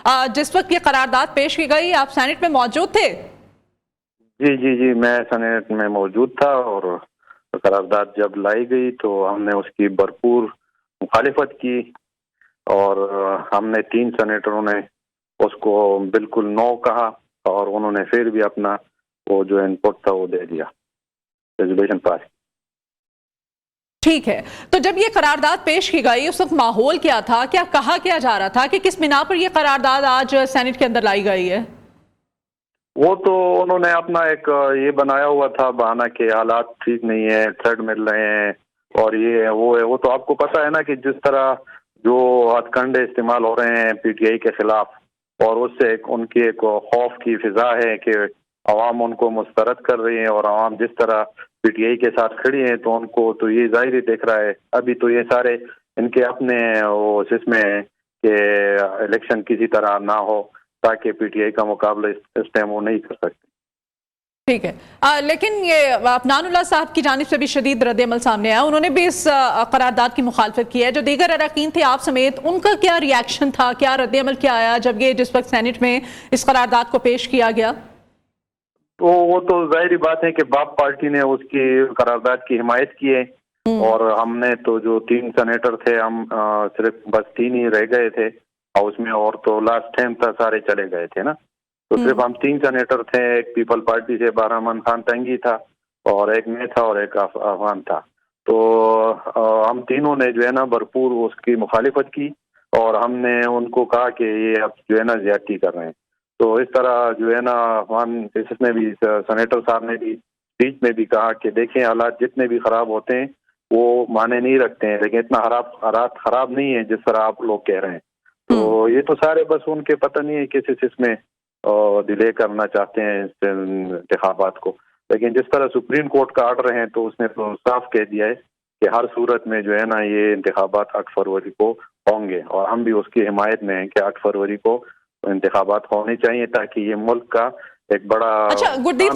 जिस वक्त ये करारदाद पेश की गई, आप सेनेट में मौजूद थे? जी जी जी, मैं सेनेट में मौजूद था और करारदाद जब लाई गई तो हमने उसकी भरपूर मुखालिफत की और हमने 3 सेनेटरों ने उसको बिल्कुल नो कहा और उन्होंने फिर भी अपना वो जो इनपुट था वो दे दिया, रेजोल्यूशन पास। ठीक है, तो जब ये करारदाद पेश की गई उस वक्त माहौल क्या था, क्या कहा क्या जा रहा था कि किस बिना पर ये करारदाद आज सेनेट के अंदर लाई गई है? वो तो उन्होंने अपना एक ये बनाया हुआ था बहाना कि हालात ठीक नहीं है, थ्रेड मिल रहे हैं और ये है वो है। वो तो आपको पता है ना कि जिस तरह जो हथकंडे इस्तेमाल हो रहे हैं पीटीआई के खिलाफ और उससे उनकी एक खौफ की फिजा है कि अवाम उनको मुस्तरद कर रही है और अवाम जिस तरह पीटीआई के साथ खड़ी है तो उनको तो ये जाहिर ही दिख रहा है। अभी तो ये सारे इनके अपने वो जिसमें कि इलेक्शन किसी तरह ना हो ताकि पीटीआई का मुकाबला इस टाइम वो नहीं कर सकते। ठीक है, लेकिन ये अफनानुल्लाह साहब की जानिब से भी शदीद रद्द-ए-अमल सामने आया, उन्होंने भी इस करारदाद की मुखालफत की है। जो दीगर अरकान थे आप समेत, उनका क्या रिएक्शन था, क्या रद्द-ए-अमल क्या आया जब ये जिस वक्त सेनेट में इस करारदाद को पेश किया गया? तो वो तो जाहिर बात है कि बाप पार्टी ने उसकी करारदाद की हिमायत की है और हमने तो जो 3 सेनेटर थे हम सिर्फ बस 3 ही रह गए थे हाउस में और तो लास्ट टाइम तक सारे चले गए थे ना, तो सिर्फ हम 3 सेनेटर थे। एक पीपल पार्टी से बरहमान खान तंगी था और एक मैं था और एक अफगान था। तो हम तीनों ने जो है ना भरपूर उसकी मुखालिफत की और हमने उनको कहा कि ये अब जो है ना ज्यादती कर रहे हैं। तो इस तरह जो है ना अफगान इसने भी सेनेटर साहब ने भी स्पीच में भी कहा कि देखें हालात जितने भी खराब होते हैं वो माने नहीं रखते हैं, लेकिन इतना हालात खराब नहीं है जिस तरह आप लोग कह रहे हैं। तो ये तो सारे बस उनके पता नहीं है किस इसमें डिले करना चाहते हैं इंतखाबात को, लेकिन जिस तरह सुप्रीम कोर्ट का आर्डर है तो उसने तो साफ कह दिया है कि हर सूरत में जो है ना ये इंतखाबात 8 फरवरी को होंगे और हम भी उसकी हिमायत में हैं कि 8 फरवरी को इंतखाबात होने चाहिए ताकि ये मुल्क का एक बड़ा अच्छा, गुरदीप